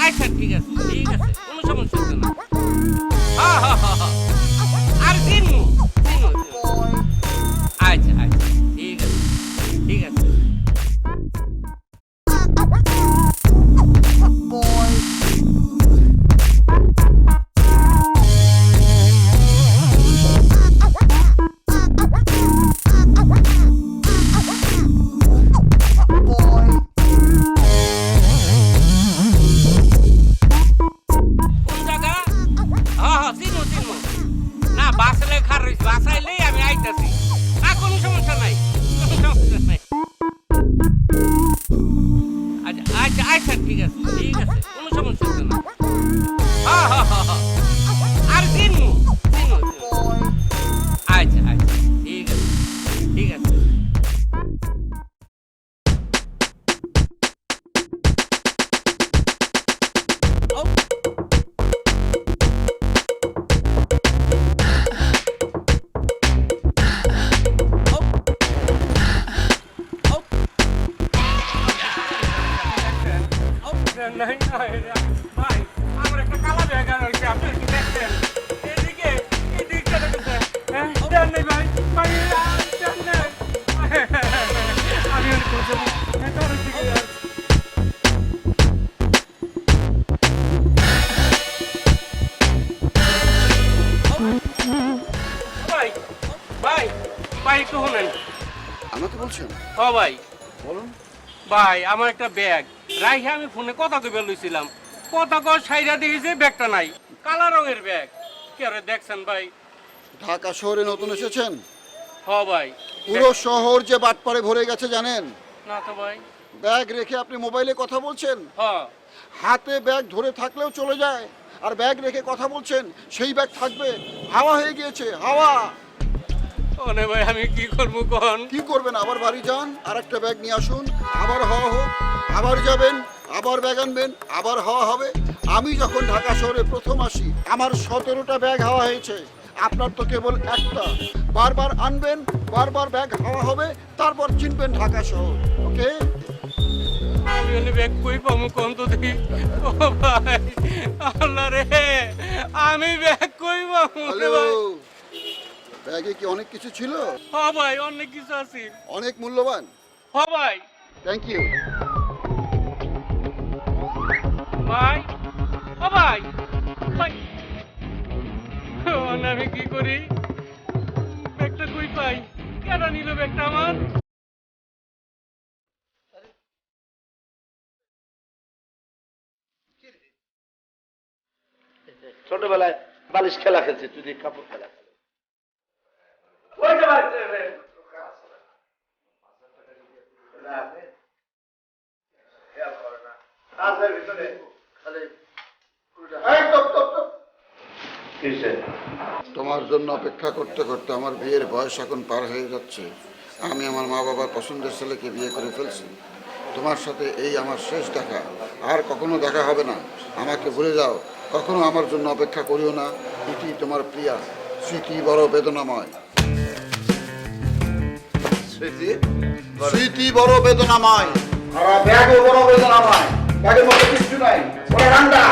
আচ্ছা ঠিক আছে কোনো সমস্যা হচ্ছে না। হ্যাঁ হ্যাঁ হ্যাঁ হ্যাঁ আর চিনু চিনু আচ্ছা আচ্ছা ঠিক আছে ঠিক আছে। কোন জায়গা? হ্যাঁ হ্যাঁ চিনু চিনু না বাসালে খার রয়েছে বাসাইলেই আমি আইতাছি। না কোনো সমস্যা নাই কোনো সমস্যা নাই। আচ্ছা আচ্ছা আচ্ছা ঠিক আছে কোনো সমস্যা হচ্ছে না। হ্যাঁ হ্যাঁ হ্যাঁ হ্যাঁ আর চিনু চিনু আচ্ছা আচ্ছা ঠিক আছে ঠিক আছে। নাই নাই ভাই আমার একটা কালা ব্যাগ আর কি আপনি একটু দেখছেন এদিকে এদিকটা দেখছেন হ্যাঁ জান নাই ভাই ভাই জান নাই আমি আর কোথাও হ্যাঁ তোর দিকে ভাই ভাই ভাই একটু শুনেন। আমাকে বলছেন? ও ভাই বলুন। ভাই আমার একটা ব্যাগ রাইখে আমি ফোনে কথা কইবে লইছিলাম কথা কর সাইরা দেখি যে ব্যাগটা নাই কালা রঙের ব্যাগ কি আরে দেখছেন ভাই? ঢাকা শহরে নতুন এসেছেন? হ ভাই পুরো শহর যে বাটপারে ভরে গেছে জানেন? না তো ভাই। ব্যাগ রেখে আপনি মোবাইলে কথা বলছেন, হ্যাঁ হাতে ব্যাগ ধরে থাকলেও চলে যায়, আর ব্যাগ রেখে কথা বলছেন সেই ব্যাগ থাকবে? হাওয়া হয়ে গিয়েছে, হাওয়া। ওনে ভাই আমি কি করবো কোন? কি করবেন? আবার বাড়ি যান, আর একটা ব্যাগ নিয়ে আসুন, আবার হাওয়া হোক, আবার যাবেন, আবার ব্যাগ আনবেন, আবার হাওয়া হবে। আমি যখন ঢাকা শহরে প্রথম আসি আমার 17টা ব্যাগ হাওয়া হয়েছে, আপনার তো কেবল একটা। বারবার আনবেন, বারবার ব্যাগ হাওয়া হবে, তারপর চিনবেন ঢাকা শহর। ওকে? আমি ওনে ব্যাগ কই পামু কোন তো দেখি। ও ভাই আল্লাহ রে আমি ব্যাগ কই পামু রে হ্যালো, ভাই? ব্যাগে কি অনেক কিছু ছিল? হ ভাই অনেক কিছু আছে। অনেক মূল্যবান? হ ভাই থ্যাংক ইউ। ভাই ও ভাই ভাই ওনে আমি কি করি? ব্যাগটা কই পাই? কেডা নিল ব্যাগটা আমার? ছোটবেলায় বালিশ খেলা খেলছে, তুই দেখ কাপড় খেলা খেলে। তোমার জন্য অপেক্ষা করতে করতে আমার বিয়ের বয়স এখন পার হয়ে যাচ্ছে। আমি আমার মা বাবার পছন্দের ছেলেকে বিয়ে করে ফেলছি। তোমার সাথে এই আমার শেষ দেখা, আর কখনো দেখা হবে না। আমাকে ভুলে যাও, কখনো আমার জন্য অপেক্ষা করিও না। ইতি তোমার প্রিয়া। স্মৃতি বড় বেদনাময়। স্মৃতি বড় বেদনাময়। আর ব্যাগও বড় বেদনাময়। ব্যাগের মধ্যে কিচ্ছু নাই, ওরা ঠান্ডা।